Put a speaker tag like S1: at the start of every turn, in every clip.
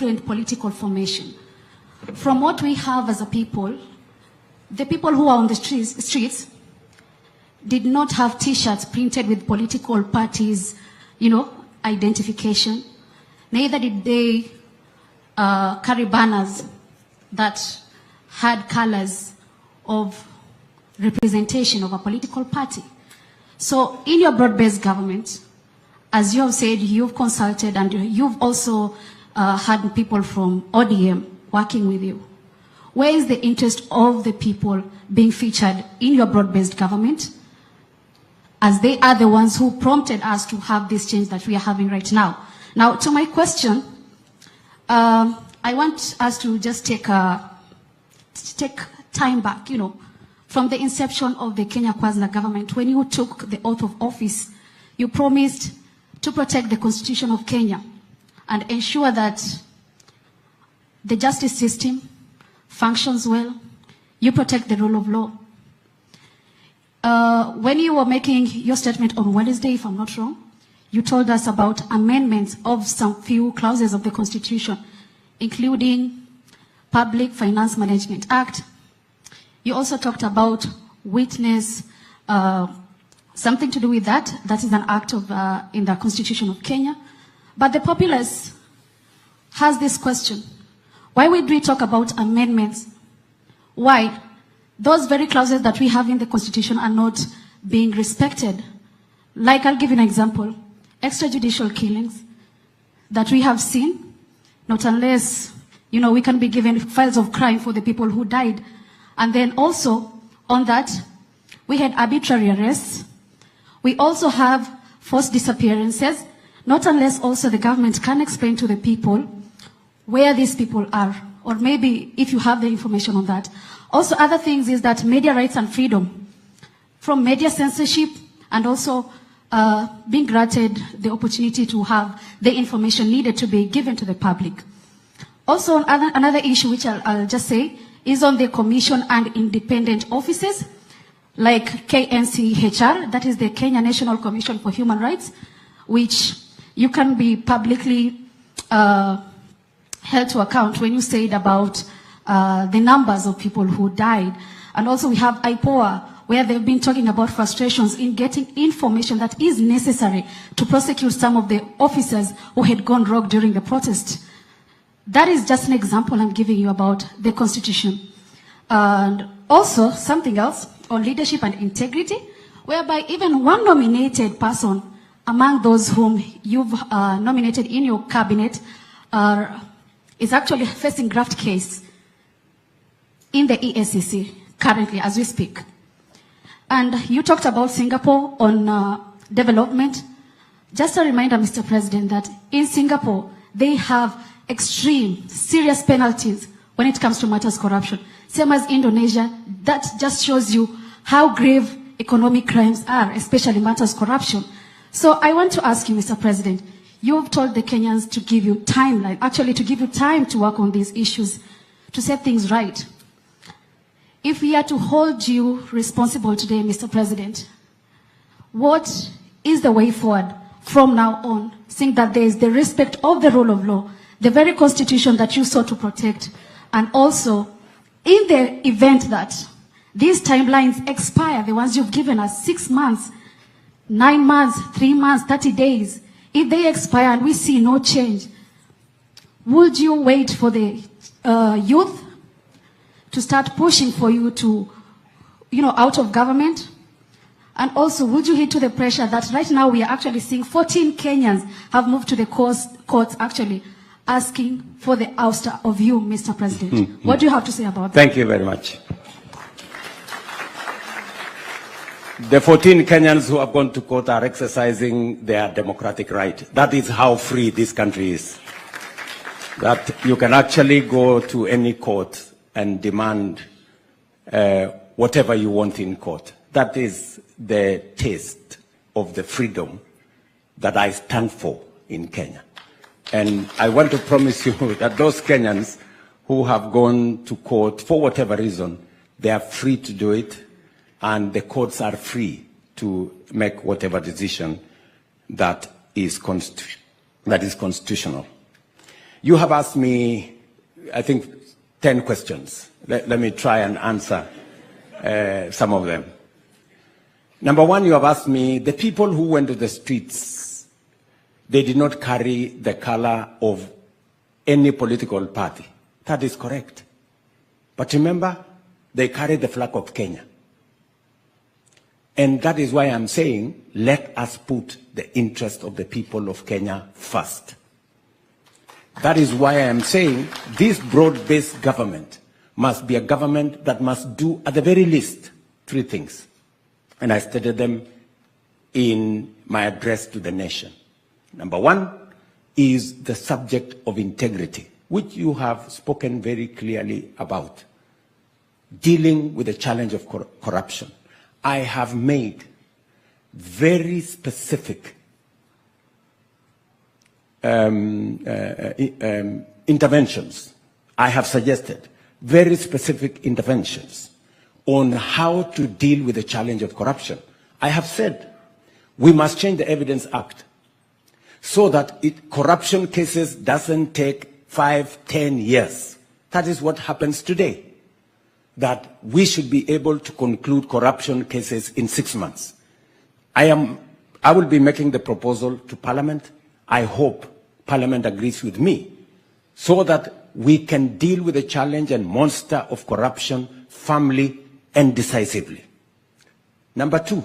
S1: different political formation. From what we have as a people, the people who are on the streets did not have T-shirts printed with political parties, identification. Neither did they carry banners that had colors of representation of a political party. So in your broad-based government, as you have said, you've consulted and you've also had people from ODM working with you. Where is the interest of the people being featured in your broad-based government, as they are the ones who prompted us to have this change that we are having right now? Now, to my question, I want us to just take time back, from the inception of the Kenya Kwanza government. When you took the oath of office, you promised to protect the Constitution of Kenya and ensure that the justice system functions well. You protect the rule of law. When you were making your statement on Wednesday, if I'm not wrong, you told us about amendments of some few clauses of the Constitution, including Public Finance Management Act. You also talked about witness, something to do with that. That is an act of in the Constitution of Kenya. But the populace has this question. Why would we talk about amendments? Why? Those very clauses that we have in the Constitution are not being respected. Like, I'll give you an example. Extrajudicial killings that we have seen, not unless, we can be given files of crime for the people who died. And then also, on that, we had arbitrary arrests. We also have forced disappearances, not unless also the government can explain to the people where these people are, or maybe if you have the information on that. Also, other things is that media rights and freedom, from media censorship and also being granted the opportunity to have the information needed to be given to the public. Also, another issue which I'll just say is on the commission and independent offices, like KNCHR, that is the Kenya National Commission for Human Rights, which you can be publicly held to account when you said about the numbers of people who died. And also we have IPOA, where they've been talking about frustrations in getting information that is necessary to prosecute some of the officers who had gone rogue during the protest. That is just an example I'm giving you about the Constitution. And also something else on leadership and integrity, whereby even one nominated person among those whom you've nominated in your cabinet is actually facing graft case in the EACC currently as we speak. And you talked about Singapore on development. Just a reminder, Mr. President, that in Singapore, they have extreme, serious penalties when it comes to matters corruption. Same as Indonesia, that just shows you how grave economic crimes are, especially matters corruption. So I want to ask you, Mr. President, you've told the Kenyans to give you time, to give you time to work on these issues, to set things right. If we are to hold you responsible today, Mr. President, what is the way forward from now on, seeing that there is the respect of the rule of law, the very Constitution that you sought to protect, and also in the event that these timelines expire, the ones you've given us, 6 months, 9 months, 3 months, 30 days, if they expire and we see no change, would you wait for the youth to start pushing for you to, out of government? And also, would you heed to the pressure that right now we are actually seeing 14 Kenyans have moved to the courts actually asking for the ouster of you, Mr. President? What do you have to say about that?
S2: Thank you very much. The 14 Kenyans who have gone to court are exercising their democratic right. That is how free this country is. That you can actually go to any court and demand whatever you want in court. That is the taste of the freedom that I stand for in Kenya. And I want to promise you that those Kenyans who have gone to court for whatever reason, they are free to do it, and the courts are free to make whatever decision that is constitutional. You have asked me, I think, 10 questions. Let me try and answer some of them. Number one, you have asked me, the people who went to the streets, they did not carry the color of any political party. That is correct. But remember, they carried the flag of Kenya. And that is why I'm saying, let us put the interest of the people of Kenya first. That is why I am saying this broad-based government must be a government that must do, at the very least, 3 things. And I stated them in my address to the nation. Number 1 is the subject of integrity, which you have spoken very clearly about. Dealing with the challenge of corruption. I have made very specific interventions. I have suggested very specific interventions on how to deal with the challenge of corruption. I have said we must change the Evidence Act so that corruption cases doesn't take 5-10 years. That is what happens today. That we should be able to conclude corruption cases in 6 months. I will be making the proposal to Parliament. I hope Parliament agrees with me so that we can deal with the challenge and monster of corruption firmly and decisively. Number 2,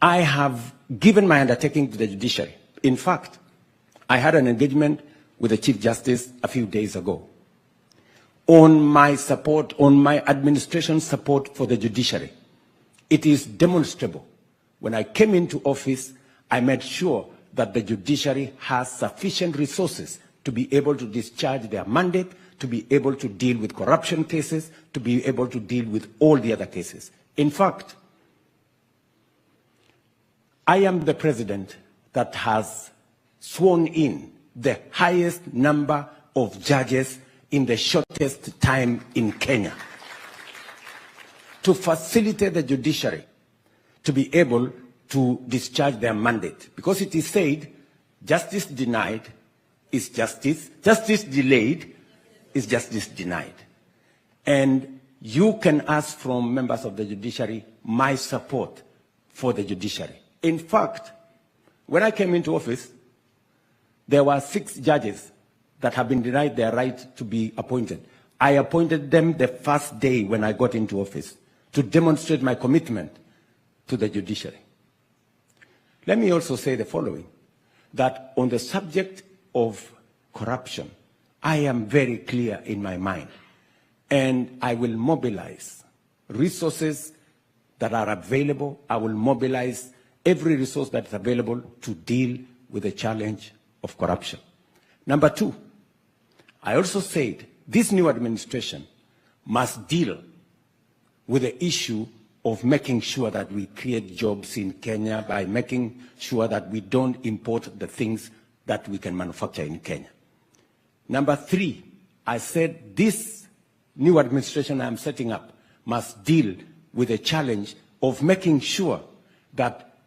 S2: I have given my undertaking to the judiciary. In fact, I had an engagement with the Chief Justice a few days ago on my support, on my administration's support for the judiciary. It is demonstrable. When I came into office, I made sure that the judiciary has sufficient resources to be able to discharge their mandate, to be able to deal with corruption cases, to be able to deal with all the other cases. In fact, I am the president that has sworn in the highest number of judges in the shortest time in Kenya to facilitate the judiciary to be able to discharge their mandate. Because it is said, justice denied is justice, justice delayed is justice denied. And you can ask from members of the judiciary my support for the judiciary. In fact, when I came into office, there were 6 judges that have been denied their right to be appointed. I appointed them the first day when I got into office to demonstrate my commitment to the judiciary. Let me also say the following, that on the subject of corruption, I am very clear in my mind, and I will mobilize resources that are available. I will mobilize every resource that is available to deal with the challenge of corruption. Number 2, I also said this new administration must deal with the issue of making sure that we create jobs in Kenya by making sure that we don't import the things that we can manufacture in Kenya. Number 3, I said this new administration I'm setting up must deal with the challenge of making sure that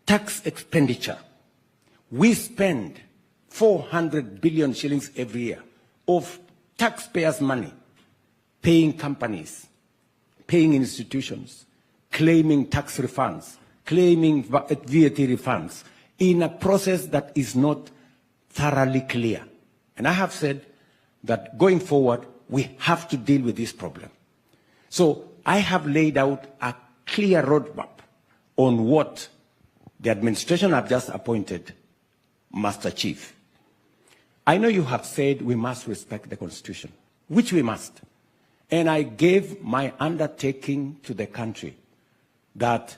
S2: tax expenditure, we spend 400 billion shillings every year of taxpayers' money, paying companies, paying institutions, claiming tax refunds, claiming VAT refunds, in a process that is not thoroughly clear. And I have said that going forward, we have to deal with this problem. So I have laid out a clear roadmap on what the administration I've just appointed must achieve. I know you have said we must respect the Constitution, which we must. And I gave my undertaking to the country that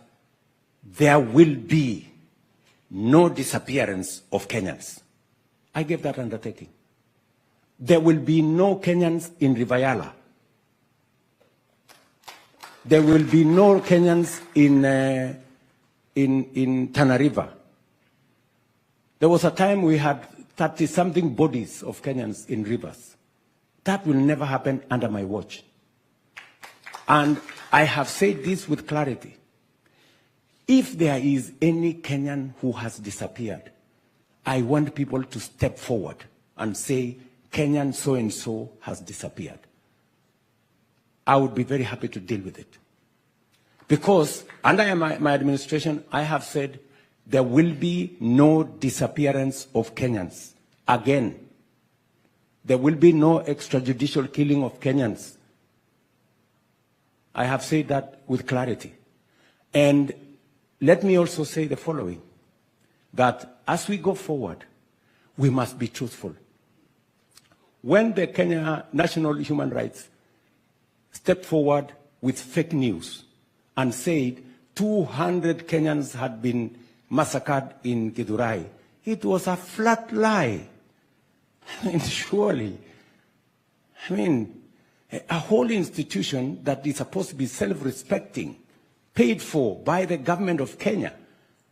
S2: there will be no disappearance of Kenyans. I gave that undertaking. There will be no Kenyans in Rivayala. There will be no Kenyans in Tana River. There was a time we had 30-something bodies of Kenyans in rivers. That will never happen under my watch. And I have said this with clarity. If there is any Kenyan who has disappeared, I want people to step forward and say, Kenyan so-and-so has disappeared. I would be very happy to deal with it. Because under my administration, I have said there will be no disappearance of Kenyans again. There will be no extrajudicial killing of Kenyans. I have said that with clarity. And let me also say the following, that as we go forward, we must be truthful. When the Kenya National Human Rights stepped forward with fake news and said 200 Kenyans had been massacred in Githurai, it was a flat lie. Surely. A whole institution that is supposed to be self-respecting, paid for by the government of Kenya,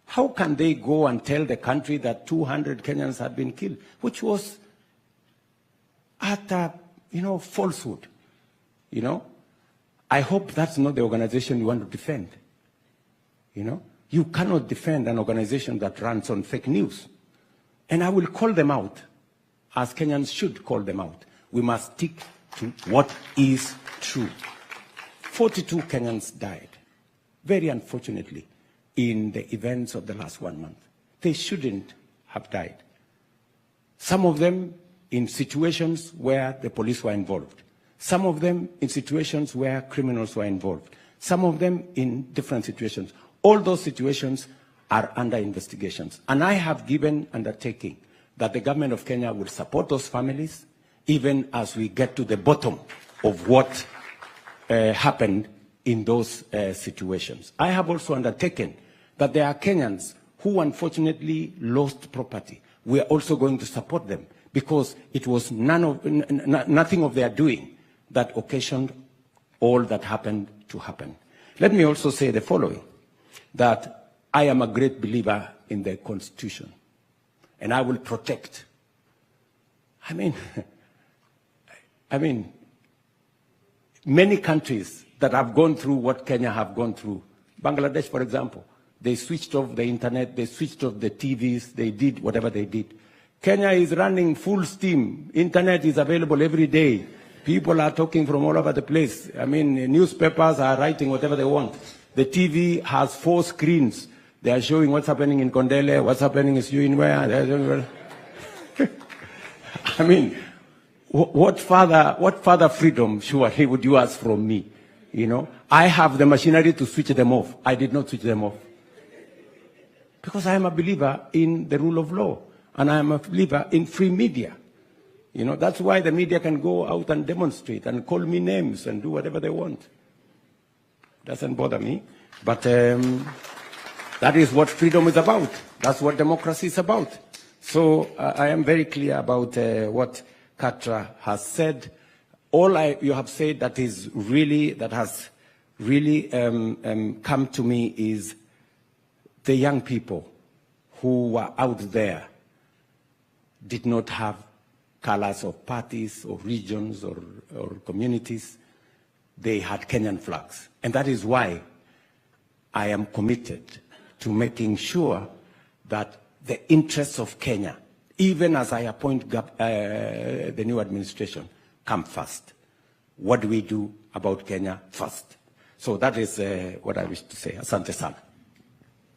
S2: how can they go and tell the country that 200 Kenyans had been killed, which was utter, falsehood, I hope that's not the organization you want to defend, You cannot defend an organization that runs on fake news. And I will call them out, as Kenyans should call them out. We must stick to what is true. 42 Kenyans died, very unfortunately, in the events of the last 1 month. They shouldn't have died. Some of them in situations where the police were involved. Some of them in situations where criminals were involved. Some of them in different situations. All those situations are under investigations. And I have given undertaking that the government of Kenya will support those families, even as we get to the bottom of what happened in those situations. I have also undertaken that there are Kenyans who unfortunately lost property. We are also going to support them because it was nothing of their doing that occasioned all that happened to happen. Let me also say the following, that I am a great believer in the Constitution, and I will protect. Many countries that have gone through what Kenya have gone through, Bangladesh, for example, they switched off the internet, they switched off the TVs, they did whatever they did. Kenya is running full steam. Internet is available every day. People are talking from all over the place. Newspapers are writing whatever they want. The TV has 4 screens. They are showing what's happening in Kondele, what's happening in Suinwea. What further freedom, surely, would you ask from me? I have the machinery to switch them off. I did not switch them off. Because I am a believer in the rule of law. And I am a believer in free media. That's why the media can go out and demonstrate and call me names and do whatever they want. Doesn't bother me. But that is what freedom is about. That's what democracy is about. So I am very clear about what Katra has said. All you have said that has really come to me is the young people who were out there did not have colors of parties or regions or communities. They had Kenyan flags. And that is why I am committed to making sure that the interests of Kenya, even as I appoint the new administration, come first. What do we do about Kenya first? So that is what I wish to say. Asante sana.